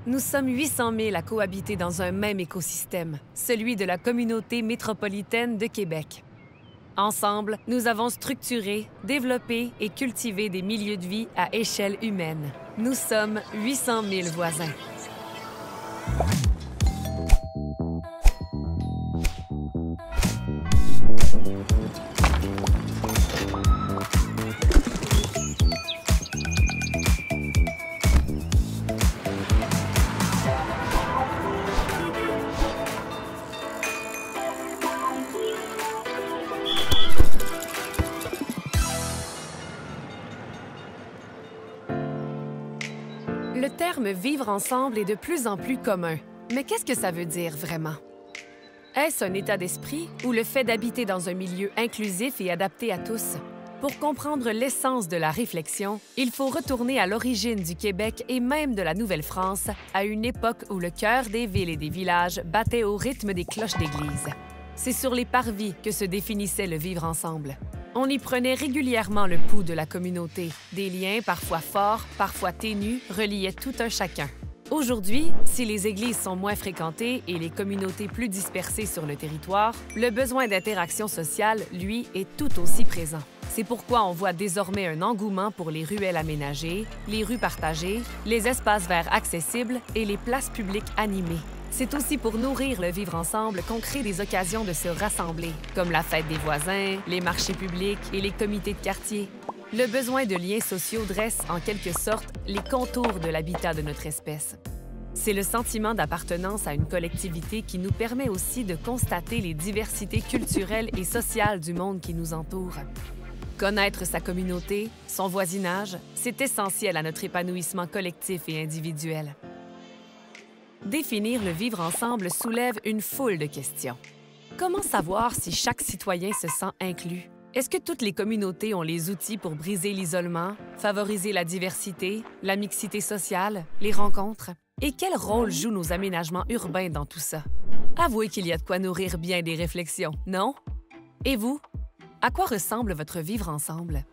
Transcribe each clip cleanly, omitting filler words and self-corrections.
Nous sommes 800 000 à cohabiter dans un même écosystème, celui de la communauté métropolitaine de Québec. Ensemble, nous avons structuré, développé et cultivé des milieux de vie à échelle humaine. Nous sommes 800 000 voisins. Le terme « vivre ensemble » est de plus en plus commun. Mais qu'est-ce que ça veut dire vraiment? Est-ce un état d'esprit ou le fait d'habiter dans un milieu inclusif et adapté à tous? Pour comprendre l'essence de la réflexion, il faut retourner à l'origine du Québec et même de la Nouvelle-France, à une époque où le cœur des villes et des villages battait au rythme des cloches d'église. C'est sur les parvis que se définissait le vivre ensemble. On y prenait régulièrement le pouls de la communauté. Des liens parfois forts, parfois ténus, reliaient tout un chacun. Aujourd'hui, si les églises sont moins fréquentées et les communautés plus dispersées sur le territoire, le besoin d'interaction sociale, lui, est tout aussi présent. C'est pourquoi on voit désormais un engouement pour les ruelles aménagées, les rues partagées, les espaces verts accessibles et les places publiques animées. C'est aussi pour nourrir le vivre ensemble qu'on crée des occasions de se rassembler, comme la fête des voisins, les marchés publics et les comités de quartier. Le besoin de liens sociaux dresse, en quelque sorte, les contours de l'habitat de notre espèce. C'est le sentiment d'appartenance à une collectivité qui nous permet aussi de constater les diversités culturelles et sociales du monde qui nous entoure. Connaître sa communauté, son voisinage, c'est essentiel à notre épanouissement collectif et individuel. Définir le vivre ensemble soulève une foule de questions. Comment savoir si chaque citoyen se sent inclus? Est-ce que toutes les communautés ont les outils pour briser l'isolement, favoriser la diversité, la mixité sociale, les rencontres? Et quel rôle jouent nos aménagements urbains dans tout ça? Avouez qu'il y a de quoi nourrir bien des réflexions, non? Et vous? À quoi ressemble votre vivre ensemble?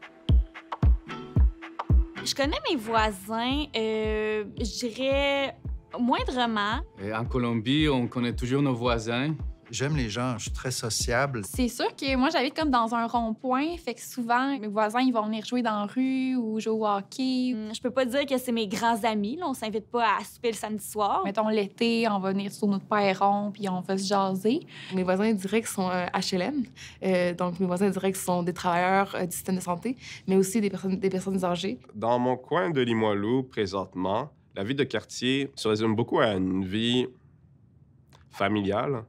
Je connais mes voisins, je dirais moindrement. En Colombie, on connaît toujours nos voisins. J'aime les gens, je suis très sociable. C'est sûr que moi, j'habite comme dans un rond-point, fait que souvent, mes voisins, ils vont venir jouer dans la rue ou jouer au hockey. Je peux pas dire que c'est mes grands amis, là. On s'invite pas à souper le samedi soir. Mettons, l'été, on va venir sur notre perron, puis on va se jaser. Mes voisins diraient qu'ils sont HLM. Donc, mes voisins diraient que ce sont des travailleurs du système de santé, mais aussi des personnes âgées. Dans mon coin de Limoilou, présentement, la vie de quartier se résume beaucoup à une vie familiale.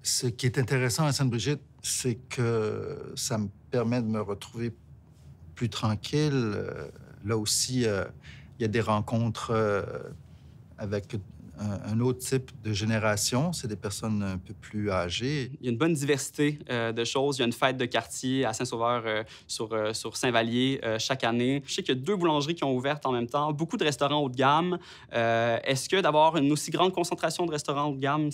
Ce qui est intéressant à Sainte-Brigitte, c'est que ça me permet de me retrouver plus tranquille. Là aussi, il y a des rencontres avec un autre type de génération. C'est des personnes un peu plus âgées. Il y a une bonne diversité de choses. Il y a une fête de quartier à Saint-Sauveur sur Saint-Vallier chaque année. Je sais qu'il y a 2 boulangeries qui ont ouvert en même temps, beaucoup de restaurants haut de gamme. Est-ce que d'avoir une aussi grande concentration de restaurants haut de gamme,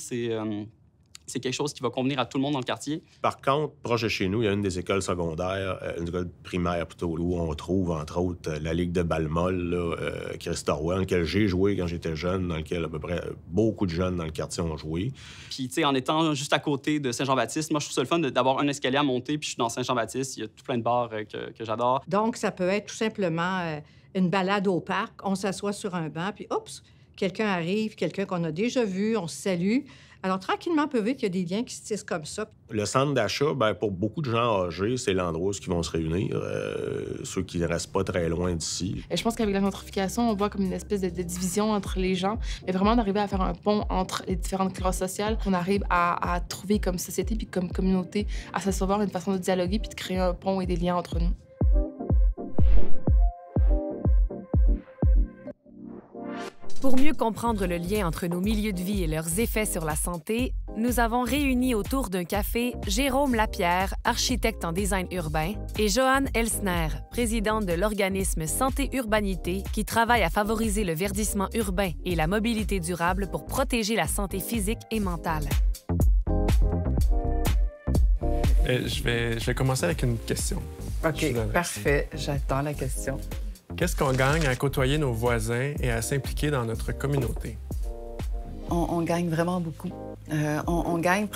c'est quelque chose qui va convenir à tout le monde dans le quartier? Par contre, proche de chez nous, il y a une des écoles secondaires, une école primaire plutôt, où on trouve, entre autres, la Ligue de Balmol, Christ Roy, dans laquelle j'ai joué quand j'étais jeune, dans lequel à peu près beaucoup de jeunes dans le quartier ont joué. Puis, tu sais, en étant juste à côté de Saint-Jean-Baptiste, moi, je trouve ça le fun d'avoir un escalier à monter, puis je suis dans Saint-Jean-Baptiste. Il y a tout plein de bars que j'adore. Donc, ça peut être tout simplement une balade au parc. On s'assoit sur un banc, puis oups, quelqu'un arrive, quelqu'un qu'on a déjà vu, on se salue. Alors, tranquillement, peu vite, il y a des liens qui se tissent comme ça. Le centre d'achat, bien, pour beaucoup de gens âgés, c'est l'endroit où ils vont se réunir, ceux qui ne restent pas très loin d'ici. Et je pense qu'avec la gentrification, on voit comme une espèce de division entre les gens, mais vraiment d'arriver à faire un pont entre les différentes classes sociales, qu'on arrive à trouver comme société puis comme communauté, à s'asseoir une façon de dialoguer puis de créer un pont et des liens entre nous. Pour mieux comprendre le lien entre nos milieux de vie et leurs effets sur la santé, nous avons réuni autour d'un café Jérôme Lapierre, architecte en design urbain, et Joanne Elsner, présidente de l'organisme Santé Urbanité, qui travaille à favoriser le verdissement urbain et la mobilité durable pour protéger la santé physique et mentale. Je vais commencer avec une question. OK, parfait. J'attends la question. Qu'est-ce qu'on gagne à côtoyer nos voisins et à s'impliquer dans notre communauté? On gagne vraiment beaucoup. On gagne,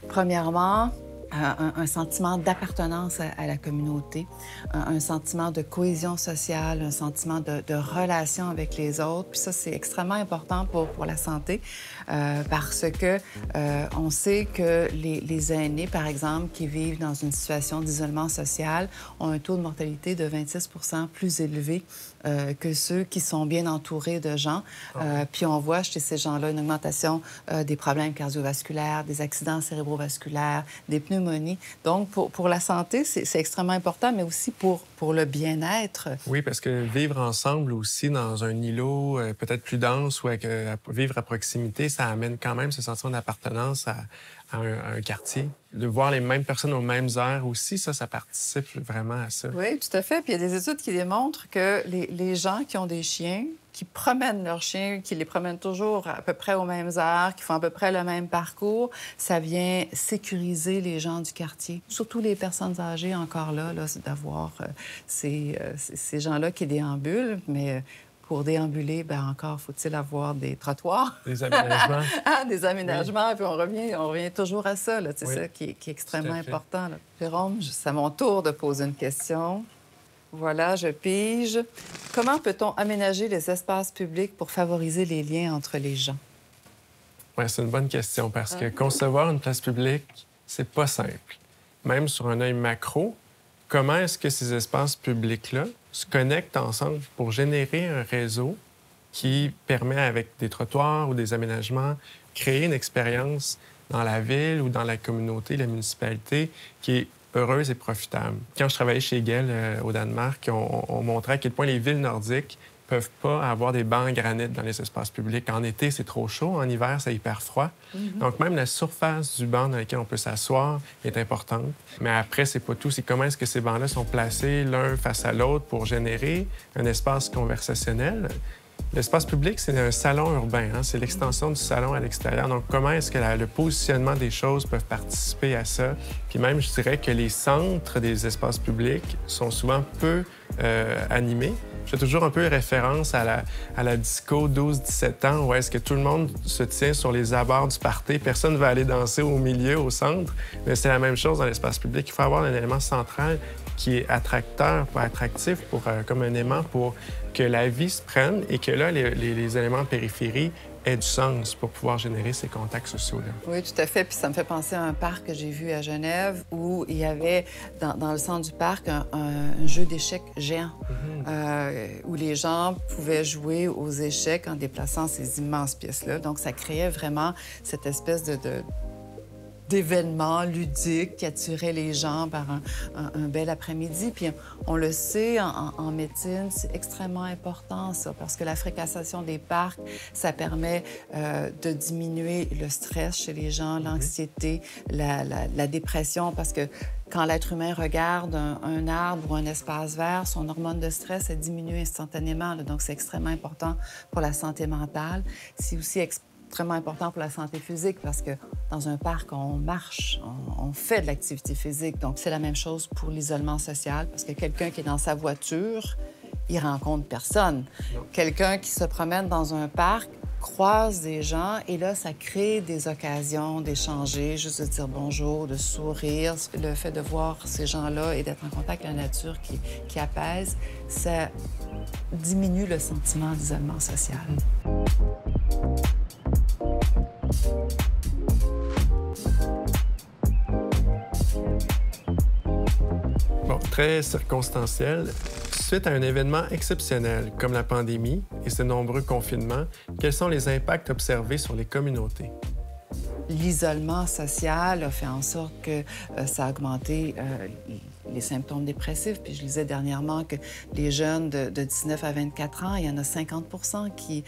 premièrement, un sentiment d'appartenance à la communauté, un sentiment de cohésion sociale, un sentiment de relation avec les autres. Puis ça, c'est extrêmement important pour la santé parce que on sait que les aînés, par exemple, qui vivent dans une situation d'isolement social, ont un taux de mortalité de 26 % plus élevé que ceux qui sont bien entourés de gens. Puis on voit chez ces gens-là une augmentation des problèmes cardiovasculaires, des accidents cérébrovasculaires, des pneumonies. Donc, pour la santé, c'est extrêmement important, mais aussi pour le bien-être. Oui, parce que vivre ensemble aussi dans un îlot peut-être plus dense ou vivre à proximité, ça amène quand même ce sentiment d'appartenance à un quartier. De voir les mêmes personnes aux mêmes heures aussi, ça participe vraiment à ça. Oui, tout à fait. Puis il y a des études qui démontrent que les gens qui ont des chiens, qui promènent leurs chiens, qui les promènent toujours à peu près aux mêmes heures, qui font à peu près le même parcours, ça vient sécuriser les gens du quartier. Surtout les personnes âgées, encore là c'est d'avoir ces gens-là qui déambulent, mais pour déambuler, bien encore, faut-il avoir des trottoirs. Des aménagements. Des aménagements, oui. Puis on revient toujours à ça. C'est oui. ça qui est extrêmement important. Là. Jérôme, c'est à mon tour de poser une question. Voilà, je pige. Comment peut-on aménager les espaces publics pour favoriser les liens entre les gens? Oui, c'est une bonne question parce que concevoir une place publique, c'est pas simple. Même sur un œil macro, comment est-ce que ces espaces publics-là se connectent ensemble pour générer un réseau qui permet, avec des trottoirs ou des aménagements, créer une expérience dans la ville ou dans la communauté, la municipalité, qui est heureuse et profitable. Quand je travaillais chez Gell au Danemark, on montrait à quel point les villes nordiques ne peuvent pas avoir des bancs en granit dans les espaces publics. En été, c'est trop chaud. En hiver, c'est hyper froid. Donc, même la surface du banc dans lequel on peut s'asseoir est importante. Mais après, c'est pas tout. C'est comment est-ce que ces bancs-là sont placés l'un face à l'autre pour générer un espace conversationnel. L'espace public, c'est un salon urbain. Hein? C'est l'extension du salon à l'extérieur. Donc, comment est-ce que le positionnement des choses peuvent participer à ça? Puis même, je dirais que les centres des espaces publics sont souvent peu animés. Je fais toujours un peu référence à la disco 12-17 ans, où est-ce que tout le monde se tient sur les abords du party. Personne ne va aller danser au milieu, au centre. Mais c'est la même chose dans l'espace public. Il faut avoir un élément central qui est attracteur, pas attractif, comme un aimant pour que la vie se prenne et que là, les éléments de périphérie aient du sens pour pouvoir générer ces contacts sociaux-là. Oui, tout à fait. Puis ça me fait penser à un parc que j'ai vu à Genève où il y avait, dans le centre du parc, un jeu d'échecs géant où les gens pouvaient jouer aux échecs en déplaçant ces immenses pièces-là. Donc, ça créait vraiment cette espèce d'événements ludiques qui attiraient les gens par un bel après-midi. Puis on le sait, en médecine, c'est extrêmement important, ça, parce que la fréquentation des parcs, ça permet de diminuer le stress chez les gens, l'anxiété, la dépression, parce que quand l'être humain regarde un arbre ou un espace vert, son hormone de stress est diminuée instantanément. Là, donc, c'est extrêmement important pour la santé mentale. C'est aussi extrêmement important pour la santé physique parce que dans un parc, on marche, on fait de l'activité physique. Donc, c'est la même chose pour l'isolement social parce que quelqu'un qui est dans sa voiture, il rencontre personne. Quelqu'un qui se promène dans un parc croise des gens et là, ça crée des occasions d'échanger, juste de dire bonjour, de sourire. Le fait de voir ces gens-là et d'être en contact avec la nature qui apaise, ça diminue le sentiment d'isolement social. Bon, très circonstanciel. Suite à un événement exceptionnel comme la pandémie et ses nombreux confinements, quels sont les impacts observés sur les communautés? L'isolement social a fait en sorte que ça a augmenté les symptômes dépressifs. Puis je lisais dernièrement que les jeunes de 19 à 24 ans, il y en a 50 % qui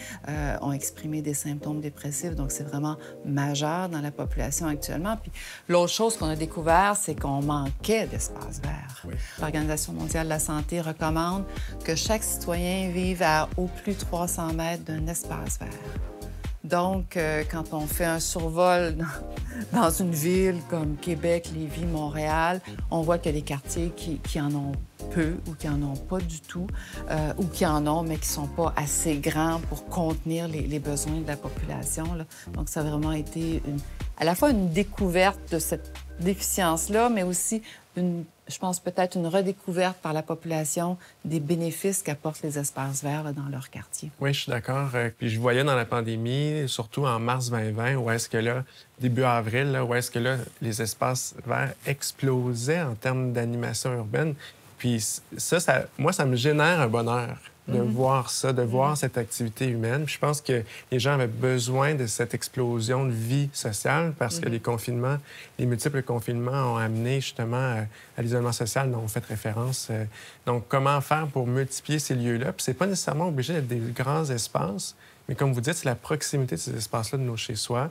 ont exprimé des symptômes dépressifs. Donc, c'est vraiment majeur dans la population actuellement. Puis l'autre chose qu'on a découvert, c'est qu'on manquait d'espace vert. Oui. L'Organisation mondiale de la santé recommande que chaque citoyen vive à au plus 300 mètres d'un espace vert. Donc, quand on fait un survol dans une ville comme Québec, Lévis, Montréal, on voit qu'il y a des quartiers qui en ont peu ou qui en ont pas du tout, ou qui en ont, mais qui sont pas assez grands pour contenir les besoins de la population, là. Donc, ça a vraiment été à la fois une découverte de cette déficience-là, mais aussi je pense peut-être une redécouverte par la population des bénéfices qu'apportent les espaces verts là, dans leur quartier. Oui, je suis d'accord. Puis je voyais dans la pandémie, surtout en mars 2020, où est-ce que là, début avril, là, où est-ce que là, les espaces verts explosaient en termes d'animation urbaine. Puis ça, moi, ça me génère un bonheur de voir ça, de voir cette activité humaine. Puis je pense que les gens avaient besoin de cette explosion de vie sociale parce que les multiples confinements ont amené justement à l'isolement social dont on fait référence. Donc, comment faire pour multiplier ces lieux-là? Puis c'est pas nécessairement obligé d'être des grands espaces, mais comme vous dites, c'est la proximité de ces espaces-là de nos chez-soi.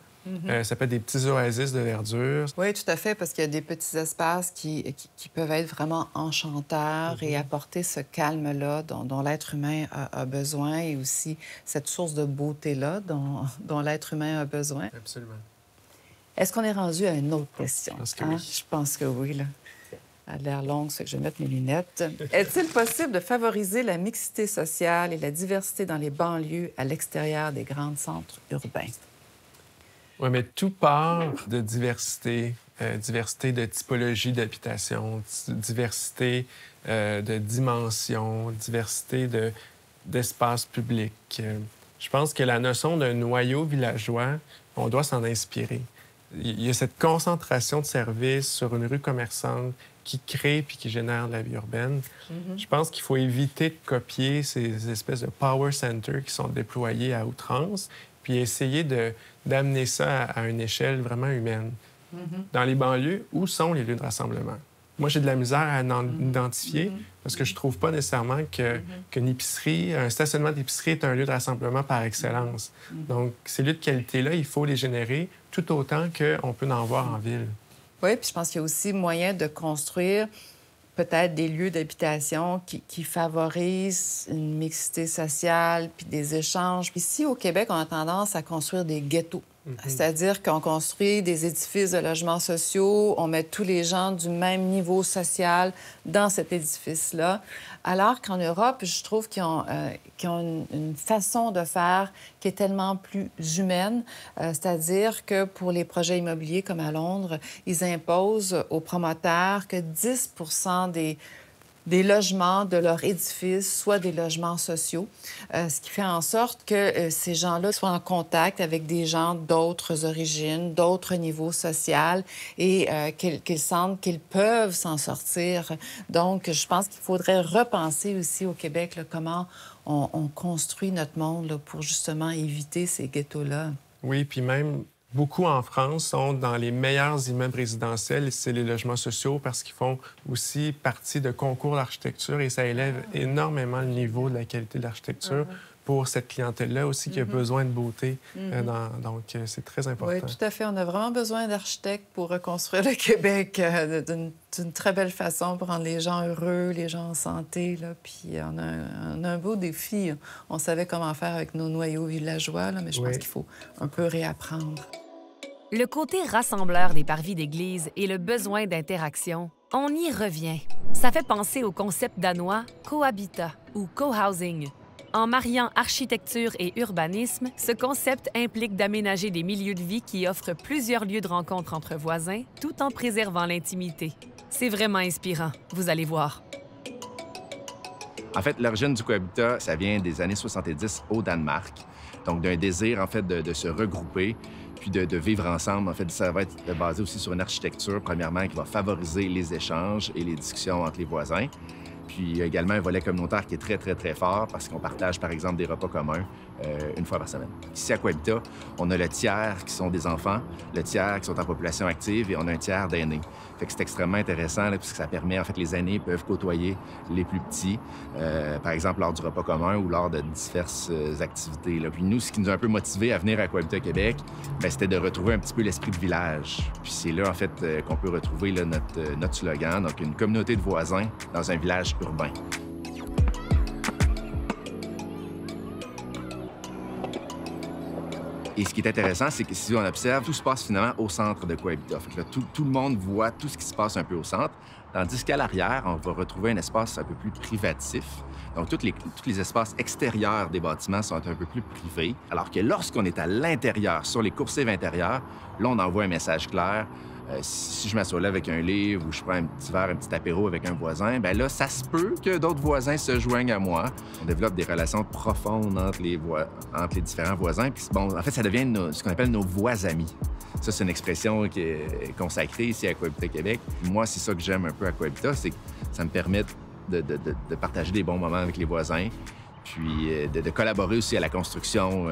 Ça peut être des petits oasis de verdure. Oui, tout à fait, parce qu'il y a des petits espaces qui peuvent être vraiment enchanteurs et apporter ce calme-là dont l'être humain a besoin et aussi cette source de beauté-là dont l'être humain a besoin. Absolument. Est-ce qu'on est rendu à une autre question? Je pense que oui. Je pense que oui, là. Ça a l'air longue, c'est que je vais mettre mes lunettes. Est-il possible de favoriser la mixité sociale et la diversité dans les banlieues à l'extérieur des grands centres urbains? Oui, mais tout part de diversité, diversité de typologie d'habitation, diversité de dimension, diversité d'espace public. Je pense que la notion d'un noyau villageois, on doit s'en inspirer. Il y a cette concentration de services sur une rue commerçante qui crée puis qui génère de la vie urbaine. Je pense qu'il faut éviter de copier ces espèces de power centers qui sont déployés à outrance, puis essayer d'amener ça à une échelle vraiment humaine. Dans les banlieues, où sont les lieux de rassemblement? Moi, j'ai de la misère à en identifier parce que je trouve pas nécessairement qu'une épicerie, un stationnement d'épicerie est un lieu de rassemblement par excellence. Donc, ces lieux de qualité-là, il faut les générer tout autant qu'on peut en voir en ville. Oui, puis je pense qu'il y a aussi moyen de construire peut-être des lieux d'habitation qui favorisent une mixité sociale puis des échanges. Ici, au Québec, on a tendance à construire des ghettos. C'est-à-dire qu'on construit des édifices de logements sociaux, on met tous les gens du même niveau social dans cet édifice-là, alors qu'en Europe, je trouve qu'ils ont une façon de faire qui est tellement plus humaine, c'est-à-dire que pour les projets immobiliers comme à Londres, ils imposent aux promoteurs que 10 des logements de leur édifice soient des logements sociaux, ce qui fait en sorte que ces gens-là soient en contact avec des gens d'autres origines, d'autres niveaux sociaux et qu'ils sentent qu'ils peuvent s'en sortir. Donc, je pense qu'il faudrait repenser aussi au Québec là, comment on construit notre monde là, pour justement éviter ces ghettos-là. Oui, puis même beaucoup en France sont dans les meilleurs immeubles résidentiels, c'est les logements sociaux parce qu'ils font aussi partie de concours d'architecture et ça élève énormément le niveau de la qualité de l'architecture pour cette clientèle-là aussi qui a besoin de beauté. Donc, c'est très important. Oui, tout à fait. On a vraiment besoin d'architectes pour reconstruire le Québec d'une très belle façon pour rendre les gens heureux, les gens en santé. Là. Puis on a un beau défi. On savait comment faire avec nos noyaux villageois, là, mais je pense qu'il faut un peu réapprendre. Le côté rassembleur des parvis d'église et le besoin d'interaction, on y revient. Ça fait penser au concept danois cohabitat ou cohousing. En mariant architecture et urbanisme, ce concept implique d'aménager des milieux de vie qui offrent plusieurs lieux de rencontre entre voisins, tout en préservant l'intimité. C'est vraiment inspirant, vous allez voir. En fait, l'origine du cohabitat, ça vient des années 70 au Danemark. Donc, d'un désir, en fait, de se regrouper puis de vivre ensemble. En fait, ça va être basé aussi sur une architecture, premièrement, qui va favoriser les échanges et les discussions entre les voisins. Puis également un volet communautaire qui est très, très, très fort parce qu'on partage, par exemple, des repas communs une fois par semaine. Ici, à Cohabitat, on a le tiers qui sont des enfants, le tiers qui sont en population active et on a un tiers d'aînés. Fait que c'est extrêmement intéressant là, puisque ça permet, en fait, les aînés peuvent côtoyer les plus petits, par exemple, lors du repas commun ou lors de diverses activités. Là. Puis nous, ce qui nous a un peu motivés à venir à Cohabitat Québec, bien, c'était de retrouver un petit peu l'esprit de village. Puis c'est là, en fait, qu'on peut retrouver là, notre slogan, donc une communauté de voisins dans un village urbain. Et ce qui est intéressant, c'est que si on observe, tout se passe finalement au centre de Cohabitat. Fait que là, tout le monde voit tout ce qui se passe un peu au centre. Tandis qu'à l'arrière, on va retrouver un espace un peu plus privatif. Donc, tous les espaces extérieurs des bâtiments sont un peu plus privés. Alors que lorsqu'on est à l'intérieur, sur les coursives intérieures, là, on envoie un message clair. Si je m'assois là avec un livre ou je prends un petit verre, un petit apéro avec un voisin, bien là, ça se peut que d'autres voisins se joignent à moi. On développe des relations profondes entre les différents voisins. Puis, bon, en fait, ça devient ce qu'on appelle nos voix amis. Ça, c'est une expression qui est consacrée ici à Cohabitat Québec. Moi, c'est ça que j'aime un peu à Cohabitat, c'est que ça me permet de partager des bons moments avec les voisins, puis de collaborer aussi à la construction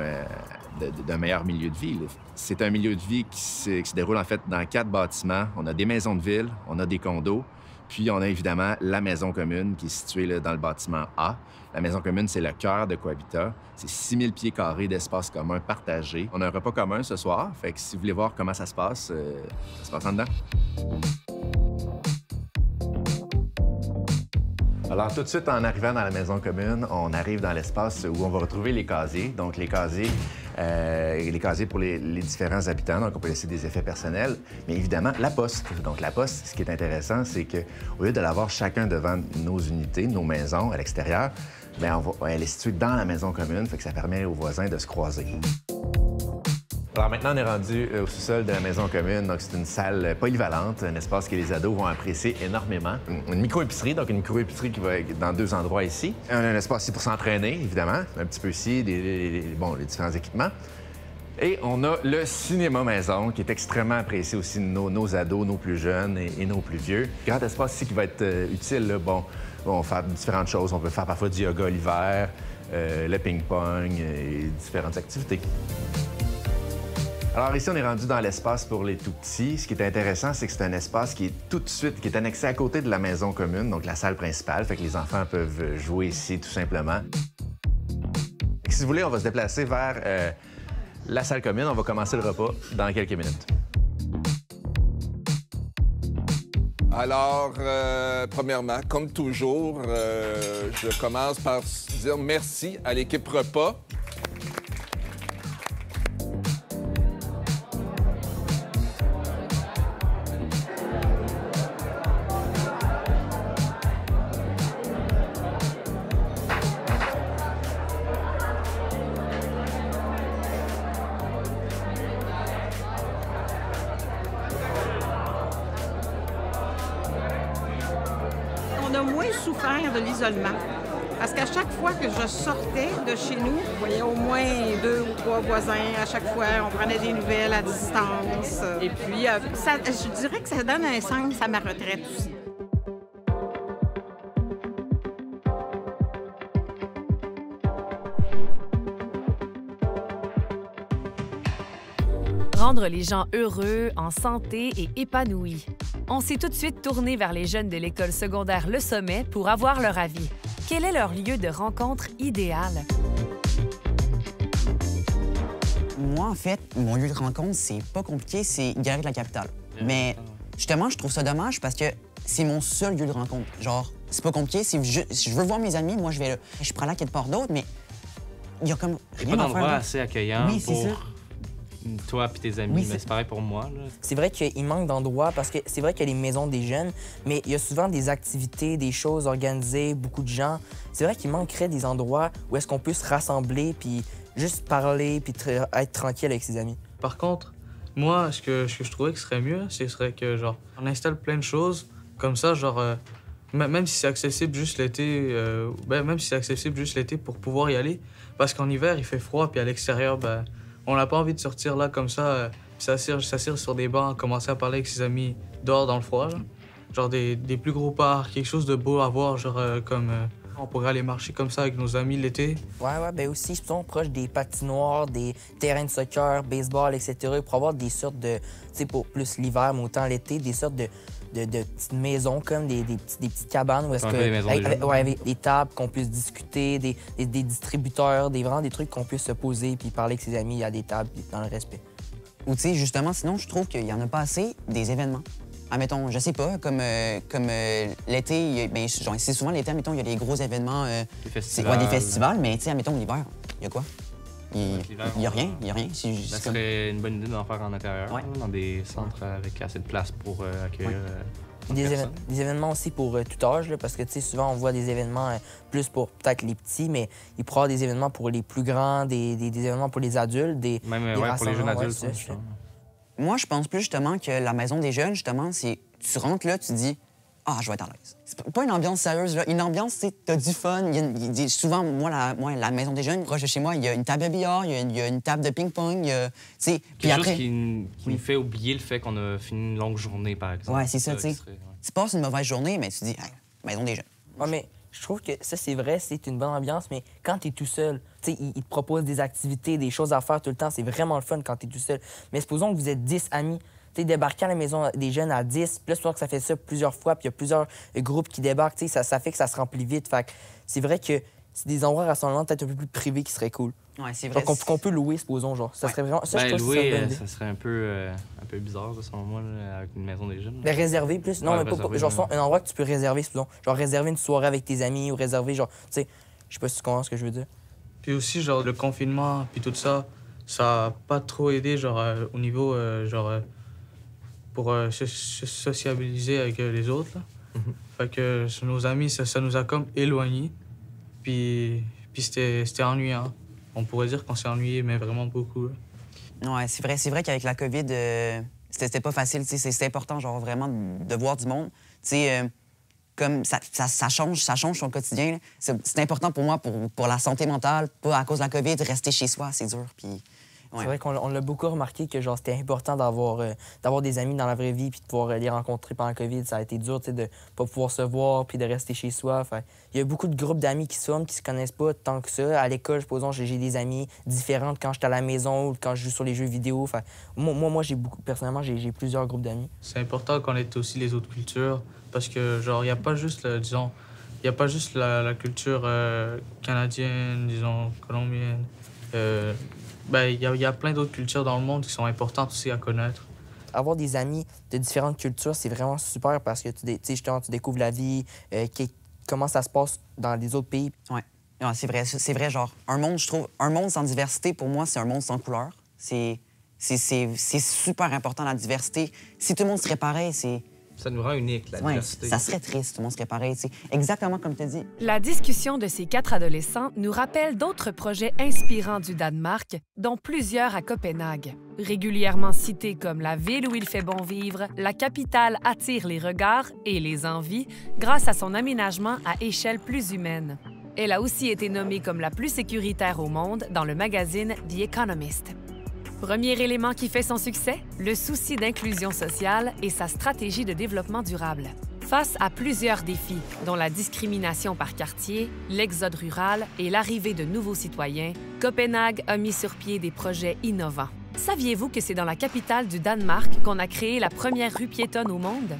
d'un meilleur milieu de vie. C'est un milieu de vie qui se déroule en fait dans 4 bâtiments. On a des maisons de ville, on a des condos, puis on a évidemment la maison commune qui est située là, dans le bâtiment A. La maison commune, c'est le cœur de Cohabitat. C'est 6 000 pieds carrés d'espace commun partagé. On a un repas commun ce soir, fait que si vous voulez voir comment ça se passe en dedans. Alors, tout de suite, en arrivant dans la maison commune, on arrive dans l'espace où on va retrouver les casiers. Donc, les casiers pour les différents habitants. Donc, on peut laisser des effets personnels. Mais évidemment, la poste. Donc, la poste, ce qui est intéressant, c'est qu'au lieu de l'avoir chacun devant nos unités, nos maisons à l'extérieur, bien, elle est située dans la maison commune, fait que ça permet aux voisins de se croiser. Alors maintenant, on est rendu au sous-sol de la maison commune. Donc, c'est une salle polyvalente, un espace que les ados vont apprécier énormément. Une micro-épicerie, donc une micro-épicerie qui va être dans 2 endroits ici. Un espace ici pour s'entraîner, évidemment, un petit peu ici, les différents équipements. Et on a le cinéma maison, qui est extrêmement apprécié aussi de nos ados, nos plus jeunes et nos plus vieux. Grand espace ici qui va être utile, là. Bon, on va faire différentes choses. On peut faire parfois du yoga l'hiver, le ping-pong et différentes activités. Alors ici, on est rendu dans l'espace pour les tout-petits. Ce qui est intéressant, c'est que c'est un espace qui est tout de suite, qui est annexé à côté de la maison commune, donc la salle principale, fait que les enfants peuvent jouer ici tout simplement. Si vous voulez, on va se déplacer vers la salle commune. On va commencer le repas dans quelques minutes. Alors, premièrement, comme toujours, je commence par dire merci à l'équipe repas. On a moins souffert de l'isolement. Parce qu'à chaque fois que je sortais de chez nous, je voyais au moins 2 ou 3 voisins. À chaque fois, on prenait des nouvelles à distance. Et puis, je dirais que ça donne un sens à ma retraite aussi. Rendre les gens heureux, en santé et épanouis. On s'est tout de suite tourné vers les jeunes de l'école secondaire Le Sommet pour avoir leur avis. Quel est leur lieu de rencontre idéal? Moi, en fait, mon lieu de rencontre, c'est pas compliqué, c'est Galerie de la Capitale. Mais justement, je trouve ça dommage parce que c'est mon seul lieu de rencontre. Genre, c'est pas compliqué, si je veux voir mes amis, moi, je vais là. Je prends là quelque part d'autre, mais il y a comme rien à faire. Pas d'endroit assez accueillant pour ça. toi et tes amis, Oui, mais c'est pareil pour moi. C'est vrai qu'il manque d'endroits parce que c'est vrai qu'il y a les maisons des jeunes, mais il y a souvent des activités, des choses organisées, beaucoup de gens. C'est vrai qu'il manquerait des endroits où est-ce qu'on peut se rassembler puis juste parler puis être tranquille avec ses amis. Par contre, moi, ce que je trouvais que serait mieux, ce serait que, genre, on installe plein de choses comme ça, genre, même si c'est accessible juste l'été, même si c'est accessible juste l'été pour pouvoir y aller, parce qu'en hiver, il fait froid, puis à l'extérieur, ben, on n'a pas envie de sortir là comme ça, s'asseoir sur des bancs, commencer à parler avec ses amis dehors dans le froid, là. Genre des plus gros parcs, quelque chose de beau à voir, genre comme on pourrait aller marcher comme ça avec nos amis l'été. Ouais, ben aussi, sont proches des patinoires, des terrains de soccer, baseball, etc., pour avoir des sortes de, tu sais, pour plus l'hiver, mais autant l'été, des sortes de petites maisons, comme des petites cabanes où est-ce que avec des tables qu'on puisse discuter, des distributeurs, vraiment des trucs qu'on puisse se poser puis parler avec ses amis à des tables dans le respect. Ou tu sais, justement, sinon, je trouve qu'il y en a pas assez des événements. Admettons, je sais pas, comme l'été, ben, c'est souvent l'été, admettons, il y a des gros événements. Des festivals. Des festivals, mais tu sais, admettons, l'hiver, il y a quoi? Il n'y a rien. Ça serait une bonne idée d'en faire en intérieur, dans des centres avec assez de place pour accueillir des événements aussi pour tout âge, là, parce que souvent on voit des événements plus pour peut-être les petits, mais il pourra y avoir des événements pour les plus grands, des événements pour les adultes, des pour les jeunes adultes. Moi, je pense plus justement que la maison des jeunes, justement, c'est tu rentres là, tu te dis « Ah, je vais être à l'aise ». C'est pas une ambiance sérieuse, là. Une ambiance, tu sais, t'as du fun. Souvent, moi, la maison des jeunes, proche de chez moi, il y a une table de billard, il y a une table de ping-pong, Quelque chose qui nous fait oublier le fait qu'on a fini une longue journée, par exemple. Ouais, c'est ça, tu sais. Tu passes une mauvaise journée, mais tu te dis hey, « Maison des jeunes ». Ouais, mais je trouve que ça, c'est vrai, c'est une bonne ambiance, mais quand t'es tout seul, tu sais, ils te proposent des activités, des choses à faire tout le temps. C'est vraiment le fun quand t'es tout seul. Mais supposons que vous êtes 10 amis. Tu sais, débarquer à la maison des jeunes à 10, puis là, c'est que ça fait ça plusieurs fois, puis il y a plusieurs groupes qui débarquent, tu sais, ça fait que ça se remplit vite. Fait que c'est vrai que c'est des endroits rassemblement peut-être un peu plus privés qui seraient cool. Ouais, c'est vrai. Qu'on peut louer, supposons, genre. Ça serait vraiment... Ça, je trouve louer, ça serait un peu bizarre, selon moi, là, avec une maison des jeunes. Mais réserver plus. Non, mais pas genre, un endroit que tu peux réserver, supposons. Genre, réserver une soirée avec tes amis ou réserver, genre, tu sais, je sais pas si tu comprends ce que je veux dire. Puis aussi, genre, le confinement, puis tout ça, ça a pas trop aidé, genre, au niveau, pour se sociabiliser avec les autres, là. Fait que nos amis, ça nous a comme éloignés. Puis c'était ennuyant. On pourrait dire qu'on s'est ennuyé, mais vraiment beaucoup. Ouais, c'est vrai qu'avec la COVID, c'était pas facile. C'était important, genre, vraiment, de voir du monde. Tu sais, comme ça change son quotidien. C'est important pour moi, pour la santé mentale, pas à cause de la COVID, rester chez soi, c'est dur. Puis... Ouais. C'est vrai qu'on l'a beaucoup remarqué que genre c'était important d'avoir des amis dans la vraie vie puis de pouvoir les rencontrer pendant le COVID. Ça a été dur, tu sais, de pas pouvoir se voir puis de rester chez soi. Fait, il y a beaucoup de groupes d'amis qui se forment, qui se connaissent pas tant que ça. À l'école, supposons, j'ai des amis différents quand j'étais à la maison ou quand je joue sur les jeux vidéo. Fait, moi personnellement, j'ai plusieurs groupes d'amis. C'est important qu'on ait aussi les autres cultures parce que, genre, il n'y a pas juste, la culture canadienne, disons, colombienne. Il y a plein d'autres cultures dans le monde qui sont importantes aussi à connaître. Avoir des amis de différentes cultures, c'est vraiment super parce que justement, tu découvres la vie, comment ça se passe dans les autres pays. Ouais, c'est vrai, genre, un monde sans diversité, pour moi, c'est un monde sans couleur. C'est super important, la diversité. Si tout le monde serait pareil, ça nous rend unique, la diversité. Ça serait triste, tout le monde serait pareil, tu sais. Exactement comme tu as dit. La discussion de ces 4 adolescents nous rappelle d'autres projets inspirants du Danemark, dont plusieurs à Copenhague. Régulièrement cités comme la ville où il fait bon vivre, la capitale attire les regards et les envies grâce à son aménagement à échelle plus humaine. Elle a aussi été nommée comme la plus sécuritaire au monde dans le magazine The Economist. Premier élément qui fait son succès, le souci d'inclusion sociale et sa stratégie de développement durable. Face à plusieurs défis, dont la discrimination par quartier, l'exode rural et l'arrivée de nouveaux citoyens, Copenhague a mis sur pied des projets innovants. Saviez-vous que c'est dans la capitale du Danemark qu'on a créé la première rue piétonne au monde?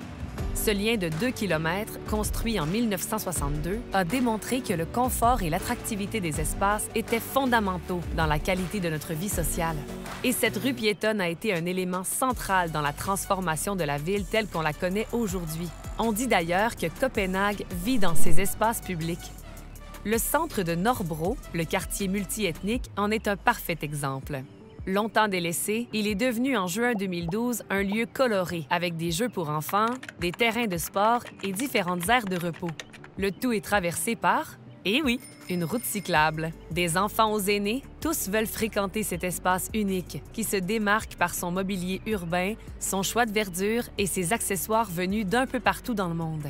Ce lien de 2 km, construit en 1962, a démontré que le confort et l'attractivité des espaces étaient fondamentaux dans la qualité de notre vie sociale. Et cette rue piétonne a été un élément central dans la transformation de la ville telle qu'on la connaît aujourd'hui. On dit d'ailleurs que Copenhague vit dans ses espaces publics. Le centre de Nørrebro, le quartier multiethnique, en est un parfait exemple. Longtemps délaissé, il est devenu en juin 2012 un lieu coloré avec des jeux pour enfants, des terrains de sport et différentes aires de repos. Le tout est traversé par, eh oui, une route cyclable. Des enfants aux aînés, tous veulent fréquenter cet espace unique qui se démarque par son mobilier urbain, son choix de verdure et ses accessoires venus d'un peu partout dans le monde.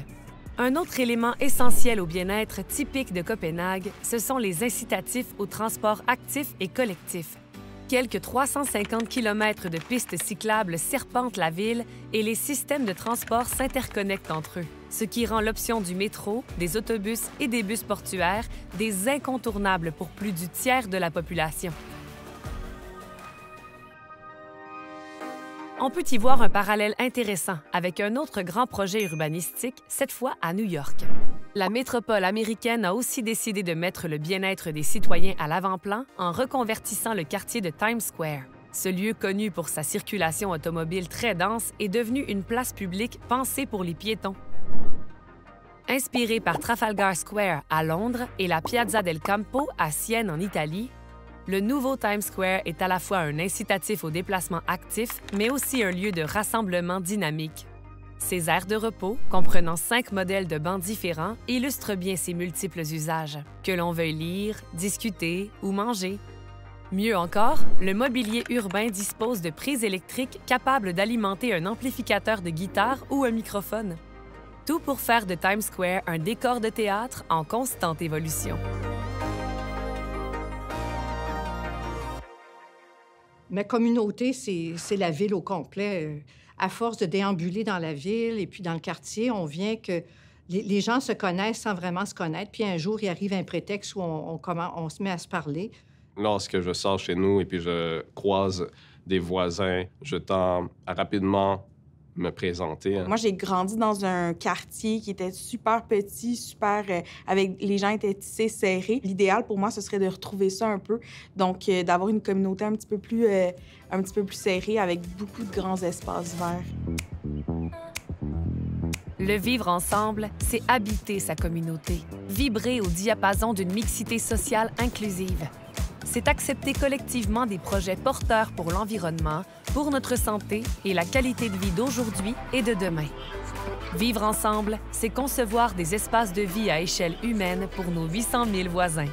Un autre élément essentiel au bien-être typique de Copenhague, ce sont les incitatifs au transport actif et collectif. Quelques 350 km de pistes cyclables serpentent la ville et les systèmes de transport s'interconnectent entre eux, ce qui rend l'option du métro, des autobus et des bus portuaires des incontournables pour plus du tiers de la population. On peut y voir un parallèle intéressant avec un autre grand projet urbanistique, cette fois à New York. La métropole américaine a aussi décidé de mettre le bien-être des citoyens à l'avant-plan en reconvertissant le quartier de Times Square. Ce lieu connu pour sa circulation automobile très dense est devenu une place publique pensée pour les piétons. Inspiré par Trafalgar Square à Londres et la Piazza del Campo à Sienne en Italie, le nouveau Times Square est à la fois un incitatif au déplacement actif, mais aussi un lieu de rassemblement dynamique. Ces aires de repos, comprenant 5 modèles de bancs différents, illustrent bien ces multiples usages, que l'on veuille lire, discuter ou manger. Mieux encore, le mobilier urbain dispose de prises électriques capables d'alimenter un amplificateur de guitare ou un microphone. Tout pour faire de Times Square un décor de théâtre en constante évolution. Ma communauté, c'est la ville au complet. À force de déambuler dans la ville et puis dans le quartier, on vient que les gens se connaissent sans vraiment se connaître. Puis un jour, il arrive un prétexte où on se met à se parler. Lorsque je sors chez nous et puis je croise des voisins, je tends à rapidement me présenter. Moi, j'ai grandi dans un quartier qui était super petit, avec les gens étaient tissés serrés. L'idéal pour moi, ce serait de retrouver ça un peu. Donc, d'avoir une communauté un petit peu plus serrée avec beaucoup de grands espaces verts. Le vivre ensemble, c'est habiter sa communauté, vibrer au diapason d'une mixité sociale inclusive. C'est accepter collectivement des projets porteurs pour l'environnement, pour notre santé et la qualité de vie d'aujourd'hui et de demain. Vivre ensemble, c'est concevoir des espaces de vie à échelle humaine pour nos 800 000 voisins.